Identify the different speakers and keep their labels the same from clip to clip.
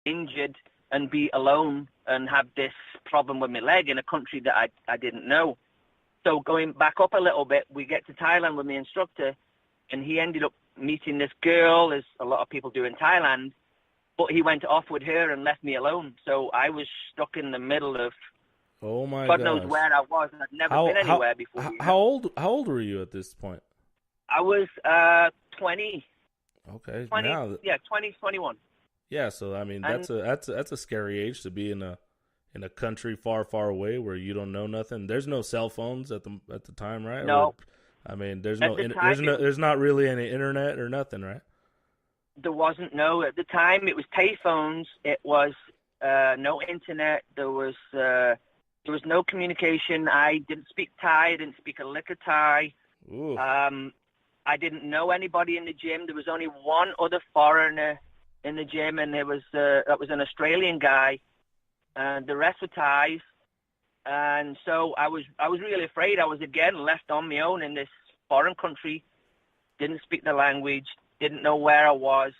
Speaker 1: injured and be alone and have this problem with my leg in a country that I didn't know. So going back up a little bit, we get to Thailand with my instructor, and he ended up meeting this girl, as a lot of people do in Thailand, but he went off with her and left me alone. So I was stuck in the middle of
Speaker 2: Oh my
Speaker 1: God
Speaker 2: gosh.
Speaker 1: knows where I was. I'd never been anywhere before.
Speaker 2: How old were you at this point?
Speaker 1: I was 20.
Speaker 2: Okay.
Speaker 1: 20,
Speaker 2: Now,
Speaker 1: yeah, 20, 21.
Speaker 2: yeah, so I mean
Speaker 1: And
Speaker 2: that's a scary age to be in a country far, far away where you don't know nothing. There's no cell phones at the time, right?
Speaker 1: no,
Speaker 2: Or, I mean, there's
Speaker 1: at
Speaker 2: no
Speaker 1: the time,
Speaker 2: there's not really any internet or nothing, right?
Speaker 1: there wasn't, no. At the time, it was payphones. It was no internet. There was no communication. I didn't speak Thai. I didn't speak a lick of Thai.
Speaker 2: Ooh.
Speaker 1: I didn't know anybody in the gym. There was only one other foreigner in the gym, and that was an Australian guy, and the rest were Thais. And so I was really afraid. I was again left on my own in this foreign country. Didn't speak the language. Didn't know where I was.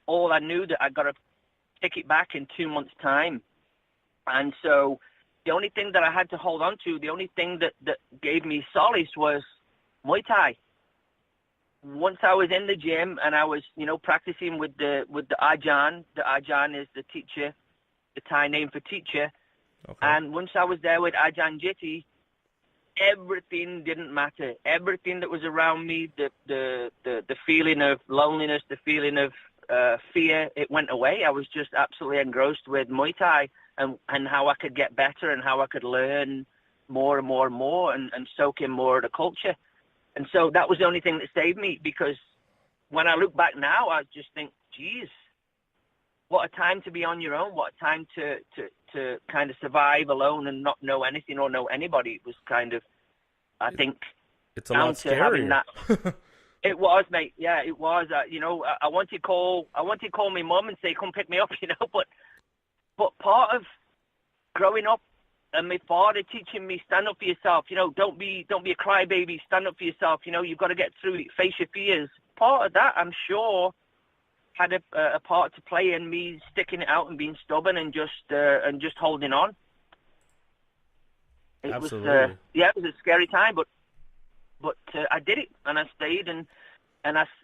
Speaker 1: All I knew that I got a ticket back in 2 months' time. And so the only thing that I had to hold on to, the only thing that gave me solace was Muay Thai. Once I was in the gym and I was, practicing with the Ajahn. The Ajahn is the teacher, the Thai name for teacher.
Speaker 2: Okay.
Speaker 1: And once I was there with Ajahn Jiti, everything didn't matter. Everything that was around me, the feeling of loneliness, the feeling of fear, it went away. I was just absolutely engrossed with Muay Thai and how I could get better and how I could learn more and more and more and soak in more of the culture. And so that was the only thing that saved me, because when I look back now, I just think, geez, what a time to be on your own. What a time to kind of survive alone and not know anything or know anybody. It was kind of, I think,
Speaker 2: it's a lot scarier.
Speaker 1: That. It was, mate. Yeah, it was. I wanted to call my mum and say, come pick me up, But part of growing up and my father teaching me, stand up for yourself, don't be a crybaby, stand up for yourself, you've got to get through it, face your fears. Part of that, I'm sure, had a part to play in me sticking it out and being stubborn and just holding on.
Speaker 2: Absolutely.
Speaker 1: It was a scary time, but I did it and I stayed and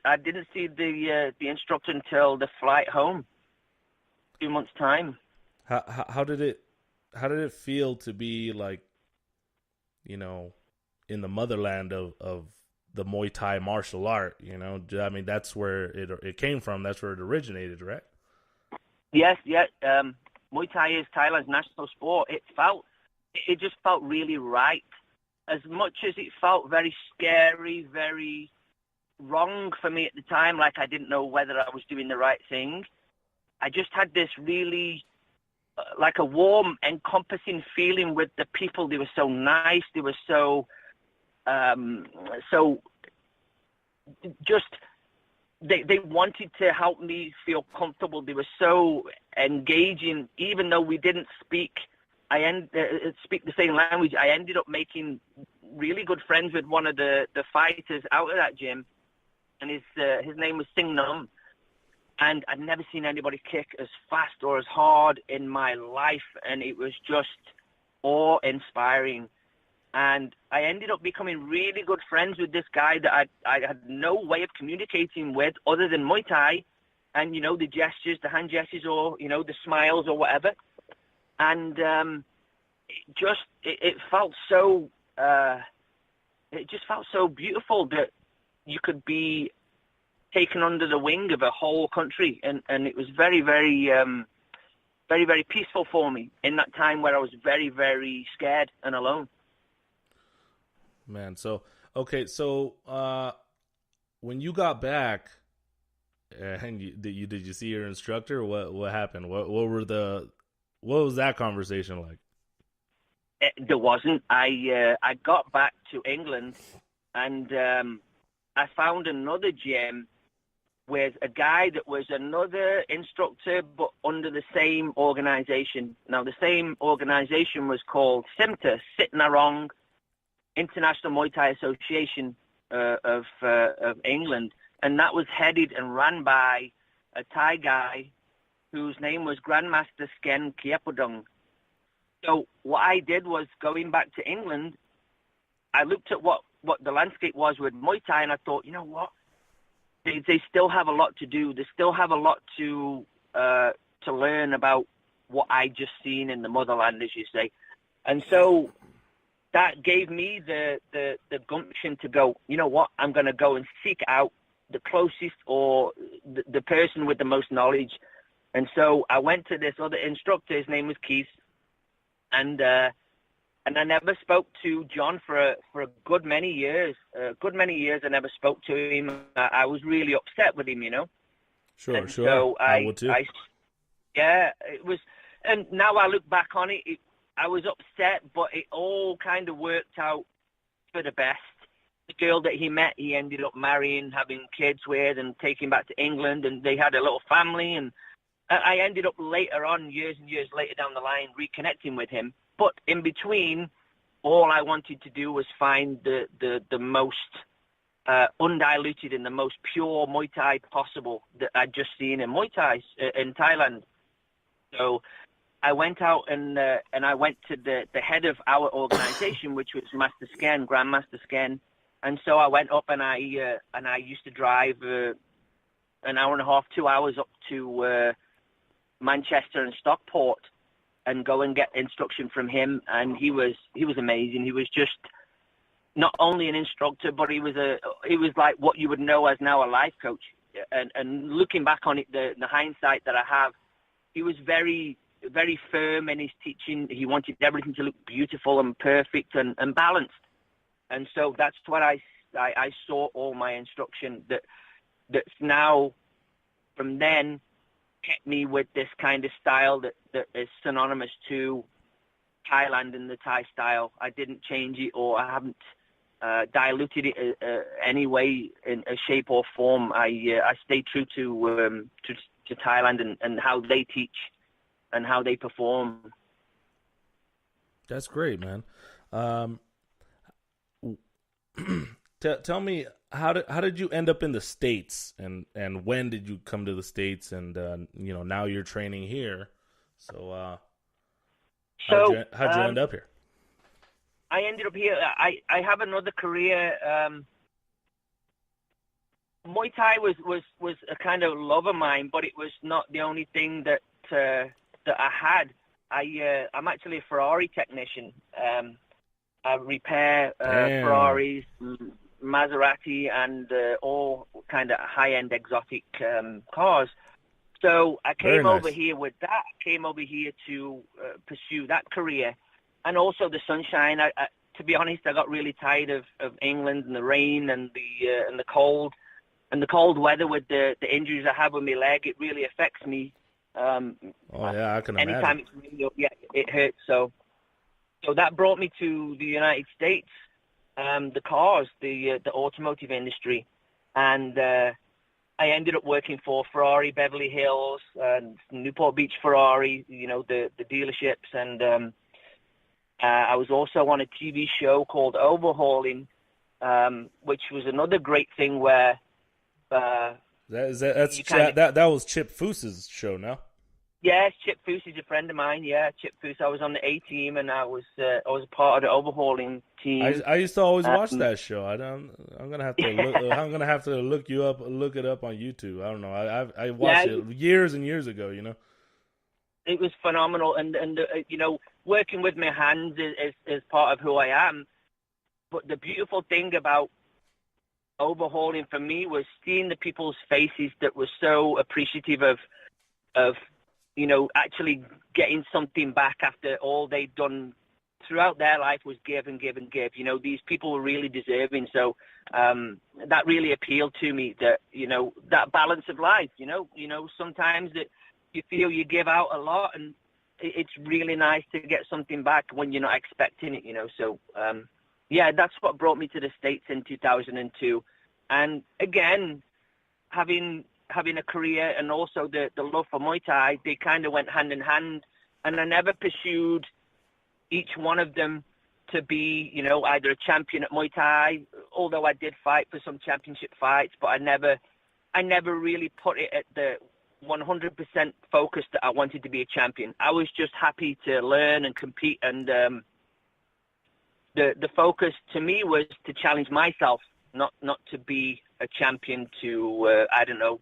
Speaker 1: I didn't see the instructor until the flight home, 2 months' time.
Speaker 2: How did it feel to be like, in the motherland of the Muay Thai martial art? I mean, that's where it came from. That's where it originated, right?
Speaker 1: Yes, yeah. Muay Thai is Thailand's national sport. It just felt really right. As much as it felt very scary, very wrong for me at the time, like I didn't know whether I was doing the right thing, I just had this really like a warm, encompassing feeling with the people. They were so nice. They were so just they wanted to help me feel comfortable. They were so engaging, even though we didn't speak the same language. I ended up making really good friends with one of the fighters out of that gym, and his name was Sing Nam. And I'd never seen anybody kick as fast or as hard in my life, and it was just awe-inspiring. And I ended up becoming really good friends with this guy that I had no way of communicating with other than Muay Thai and, the gestures, the hand gestures, or, the smiles or whatever. And it felt so, it just felt so beautiful that you could be taken under the wing of a whole country. And it was very, very, very, very peaceful for me in that time where I was very, very scared and alone.
Speaker 2: Man, so when you got back, and did you see your instructor? What happened? What was that conversation like?
Speaker 1: There wasn't. I got back to England, and I found another gym with a guy that was another instructor, but under the same organization. Now, the same organization was called SIMTA, Sitnarong International Muay Thai Association of England, and that was headed and ran by a Thai guy whose name was Grandmaster Sken Kiepodong. So what I did was, going back to England, I looked at what the landscape was with Muay Thai, and I thought, you know what? They still have a lot to do. They still have a lot to learn about what I just seen in the motherland, as you say. And so that gave me the gumption to go, you know what? I'm going to go and seek out the closest or the person with the most knowledge. And so I went to this other instructor. His name was Keith. And I never spoke to John for a good many years. I never spoke to him. I was really upset with him, you know.
Speaker 2: Sure.
Speaker 1: So
Speaker 2: I would too.
Speaker 1: Yeah, it was. And now I look back on it, I was upset, but it all kind of worked out for the best. The girl that he met, he ended up marrying, having kids with, and taking back to England, and they had a little family. And I ended up later on, years and years later down the line, reconnecting with him. But in between, all I wanted to do was find the most undiluted and the most pure Muay Thai possible that I'd just seen in Muay Thai in Thailand. So I went out and I went to the head of our organization, which was Master Sken, Grandmaster Sken. And so I went up and I used to drive an hour and a half, 2 hours up to Manchester and Stockport and go and get instruction from him. And he was amazing. He was just not only an instructor, but he was like what you would know as now a life coach. And looking back on it, the hindsight that I have, he was very, very firm in his teaching. He wanted everything to look beautiful and perfect and balanced. And so that's what I saw all my instruction that's now from then kept me with this kind of style that is synonymous to Thailand and the Thai style. I didn't change it, or I haven't diluted it any way, in a shape or form. I stay true to Thailand and how they teach and how they perform.
Speaker 2: That's great, man. Tell me, how did you end up in the States, and when did you come to the States, and now you're training here, so how'd you end up here?
Speaker 1: I ended up here. I have another career. Muay Thai was a kind of love of mine, but it was not the only thing that I had. I'm actually a Ferrari technician. I repair Ferraris, Maserati, and all kind of high-end exotic cars. So I came over here with that. I came over here to pursue that career, and also the sunshine. To be honest, I got really tired of England and the rain and the cold, and the cold weather with the injuries I have with my leg. It really affects me.
Speaker 2: I can imagine.
Speaker 1: Anytime it's raining, it hurts. So that brought me to the United States, the cars, the automotive industry, and I ended up working for Ferrari Beverly Hills and Newport Beach Ferrari, the dealerships, and I was also on a TV show called Overhauling, which was another great thing where
Speaker 2: that was Chip Foose's show, no?
Speaker 1: Yes, Chip Foose is a friend of mine. Yeah, Chip Foose. I was on the A team, and I was a part of the Overhauling team.
Speaker 2: I used to always watch that show. I'm gonna have to I'm gonna have to look it up on YouTube. I don't know. I watched it years and years ago.
Speaker 1: It was phenomenal, and working with my hands is part of who I am. But the beautiful thing about Overhauling for me was seeing the people's faces that were so appreciative of actually getting something back after all they'd done throughout their life was give and give and give. These people were really deserving. So that really appealed to me, that, that balance of life, sometimes that you feel you give out a lot, and it's really nice to get something back when you're not expecting it, So, that's what brought me to the States in 2002. And again, having a career and also the love for Muay Thai, they kind of went hand in hand. And I never pursued each one of them to be, either a champion at Muay Thai, although I did fight for some championship fights, but I never really put it at 100% focused that I wanted to be a champion. I was just happy to learn and compete, and the focus to me was to challenge myself, not to be a champion to I don't know,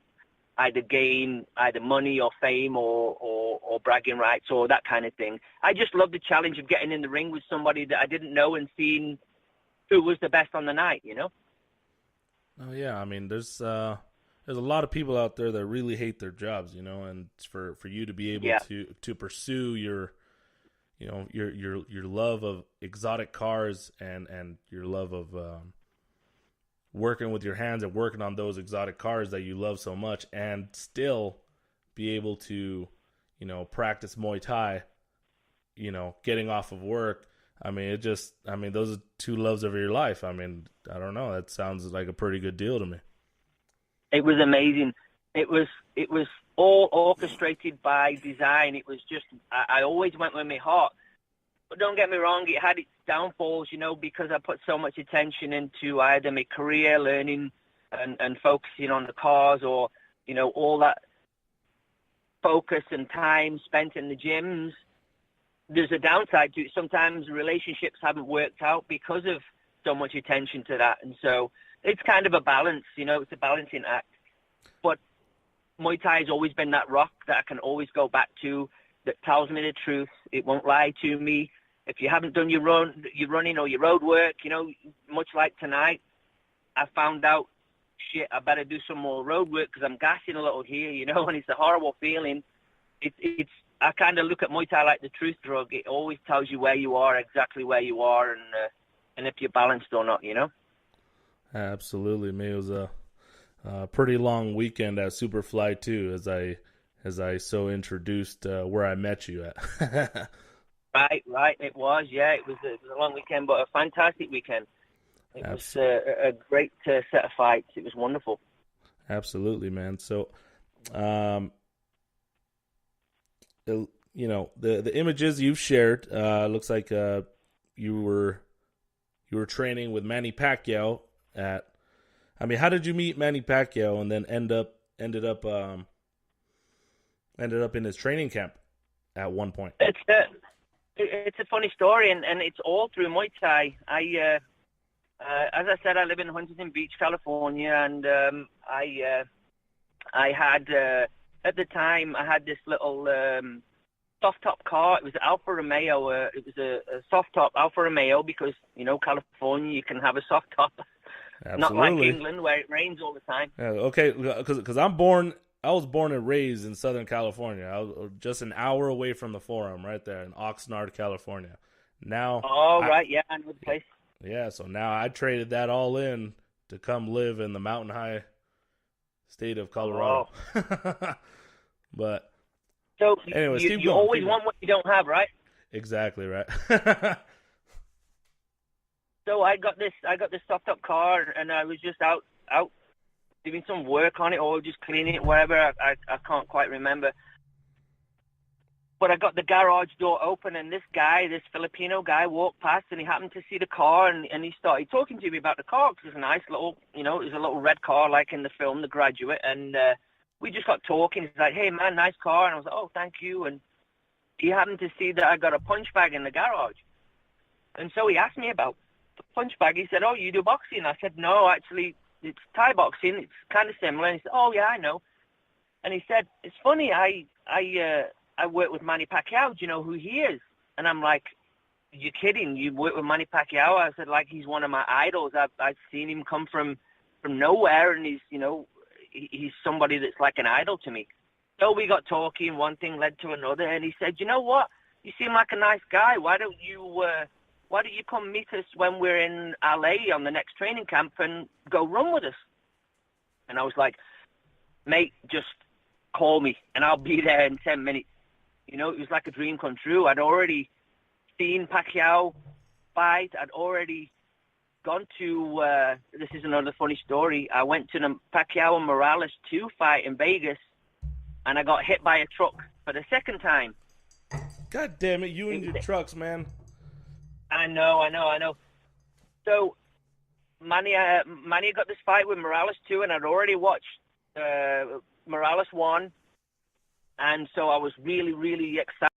Speaker 1: either gain either money or fame or bragging rights or that kind of thing. I just loved the challenge of getting in the ring with somebody that I didn't know and seeing who was the best on the night, you know?
Speaker 2: Oh yeah, I mean, there's a lot of people out there that really hate their jobs, you know, and for you to be able to pursue your, you know, your love of exotic cars and your love of working with your hands and working on those exotic cars that you love so much, and still be able to, you know, practice Muay Thai, you know, getting off of work. I mean, those are two loves of your life. I mean, I don't know. That sounds like a pretty good deal to me.
Speaker 1: It was amazing. It was all orchestrated by design. It was just, I always went with my heart. But don't get me wrong, it had its downfalls, you know, because I put so much attention into either my career, learning and focusing on the cars, or, you know, all that focus and time spent in the gyms. There's a downside to it. Sometimes relationships haven't worked out because of so much attention to that. And so it's kind of a balance, you know, it's a balancing act. But Muay Thai has always been that rock that I can always go back to, that tells me the truth. It won't lie to me. If you haven't done your running or your road work, you know, much like tonight, I found out, shit, I better do some more road work because I'm gassing a little here, you know, and it's a horrible feeling. I kind of look at Muay Thai like the truth drug. It always tells you where you are, exactly where you are, and if you're balanced or not, you know?
Speaker 2: Absolutely. I mean, it was a pretty long weekend at Superfly too, as I so introduced where I met you at.
Speaker 1: Right. It was, yeah. It was a long weekend, but a fantastic weekend. It was a great set of fights. It was wonderful.
Speaker 2: Absolutely, man. So, you know, the images you've shared, looks like you were training with Manny Pacquiao at. I mean, how did you meet Manny Pacquiao and then ended up in his training camp at one point?
Speaker 1: It's a funny story, and it's all through Muay Thai. As I said, I live in Huntington Beach, California, and I had at the time I had this little soft top car. It was an Alfa Romeo. It was a soft top Alfa Romeo because, you know, California, you can have a soft top.
Speaker 2: Absolutely.
Speaker 1: Not like England where it rains all the time.
Speaker 2: Yeah, okay, because I was born and raised in Southern California. I was just an hour away from the Forum, right there in Oxnard, California. Now,
Speaker 1: right, yeah, I know the place.
Speaker 2: Yeah, so now I traded that all in to come live in the mountain high state of Colorado. But
Speaker 1: so
Speaker 2: anyways,
Speaker 1: you always want what you don't have, right?
Speaker 2: Exactly right.
Speaker 1: So I got this soft top car, and I was just out doing some work on it, or just cleaning it, whatever. I can't quite remember. But I got the garage door open, and this Filipino guy walked past, and he happened to see the car, and he started talking to me about the car, because it was a nice little, you know, it was a little red car like in the film The Graduate, and we just got talking. He's like, "Hey man, nice car," and I was like, "Oh, thank you." And he happened to see that I got a punch bag in the garage, and so he asked me about the punch bag. He said, "Oh, you do boxing?" I said, "No, actually, it's Thai boxing. It's kind of similar." And he said, "Oh yeah, I know." And he said, "It's funny. I work with Manny Pacquiao. Do you know who he is?" And I'm like, "You're kidding? You work with Manny Pacquiao?" I said, "Like, he's one of my idols. I've seen him come from nowhere, and he's, you know, he's somebody that's like an idol to me." So we got talking. One thing led to another, and he said, "You know what? You seem like a nice guy. Why don't you come meet us when we're in LA on the next training camp and go run with us?" And I was like, "Mate, just call me and I'll be there in 10 minutes. You know, it was like a dream come true. I'd already seen Pacquiao fight. I'd already gone to, this is another funny story. I went to the Pacquiao and Morales 2 fight in Vegas, and I got hit by a truck for the second time.
Speaker 2: God damn it, you and your trucks, man.
Speaker 1: I know. So Manny got this fight with Morales too, and I'd already watched Morales 1, And so I was really, really excited